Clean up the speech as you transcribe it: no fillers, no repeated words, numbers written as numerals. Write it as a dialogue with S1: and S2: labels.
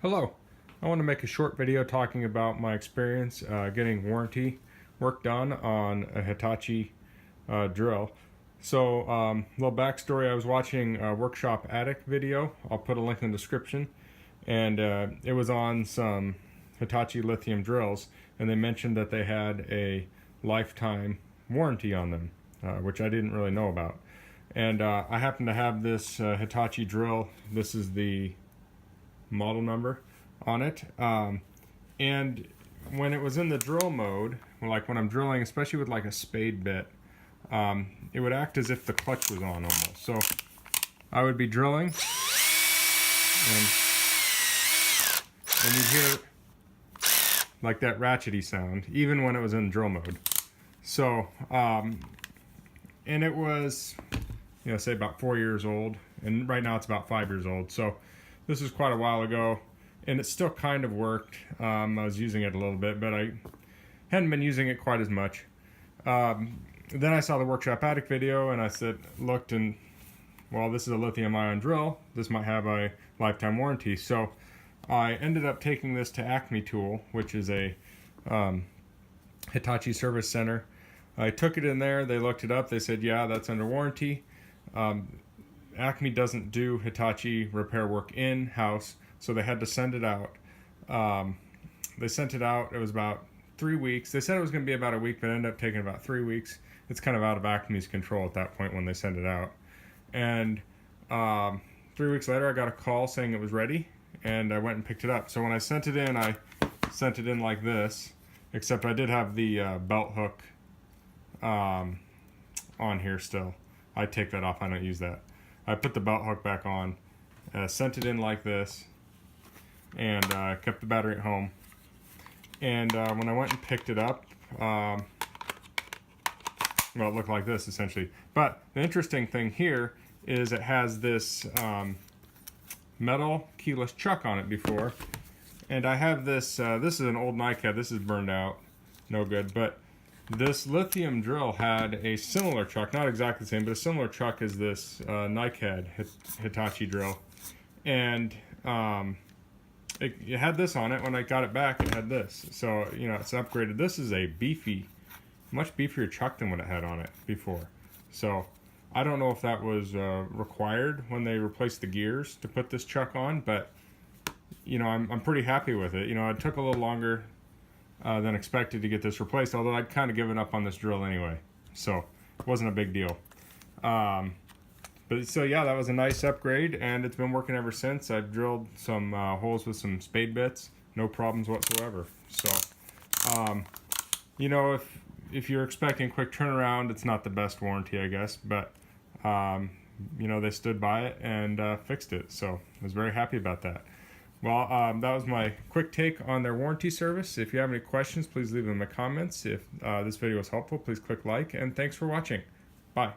S1: Hello, I want to make a short video talking about my experience getting warranty work done on a Hitachi drill. So, little backstory, I was watching a Workshop Addict video. I'll put a link in the description. And it was on some Hitachi Lithium drills, and they mentioned that they had a lifetime warranty on them, which I didn't really know about. And I happen to have this Hitachi drill. This is the model number on it, and when it was in the drill mode, like when I'm drilling, especially with like a spade bit, it would act as if the clutch was on almost. So I would be drilling and you'd hear like that ratchety sound even when it was in drill mode. So and it was, say about 4 years old, and right now it's about 5 years old. So this is quite a while ago, and it still kind of worked. I was using it a little bit, but I hadn't been using it quite as much. Then I saw the Workshop Addict video, and I looked, and well, this is a lithium-ion drill. This might have a lifetime warranty. So I ended up taking this to Acme Tool, which is a Hitachi service center. I took it in there. They looked it up. They said, yeah, that's under warranty. Acme doesn't do Hitachi repair work in-house, so they had to send it out. They sent it out. It was about 3 weeks. They said it was going to be about a week, but it ended up taking about 3 weeks. It's kind of out of Acme's control at that point when they send it out. And 3 weeks later, I got a call saying it was ready, and I went and picked it up. So when I sent it in like this, except I did have the belt hook on here still. I take that off. I don't use that. I put the belt hook back on, sent it in like this, and kept the battery at home. And when I went and picked it up, well, it looked like this essentially. But the interesting thing here is it has this metal keyless chuck on it before. And I have this, this is an old NiCad. This is burned out, no good. But this lithium drill had a similar chuck, not exactly the same, but a similar chuck as this NiCad Hitachi drill. And it had this on it. When I got it back, it had this. So, it's upgraded. This is a much beefier chuck than what it had on it before. So, I don't know if that was required when they replaced the gears to put this chuck on, but, I'm pretty happy with it. It took a little longer than expected to get this replaced, although I'd kind of given up on this drill anyway, so it wasn't a big deal. But so yeah, that was a nice upgrade, and it's been working ever since. I've drilled some holes with some spade bits, no problems whatsoever. So if you're expecting a quick turnaround, it's not the best warranty, I guess, but they stood by it and fixed it, so I was very happy about that. Well, that was my quick take on their warranty service. If you have any questions, please leave them in the comments. If this video was helpful, please click like, and thanks for watching. Bye.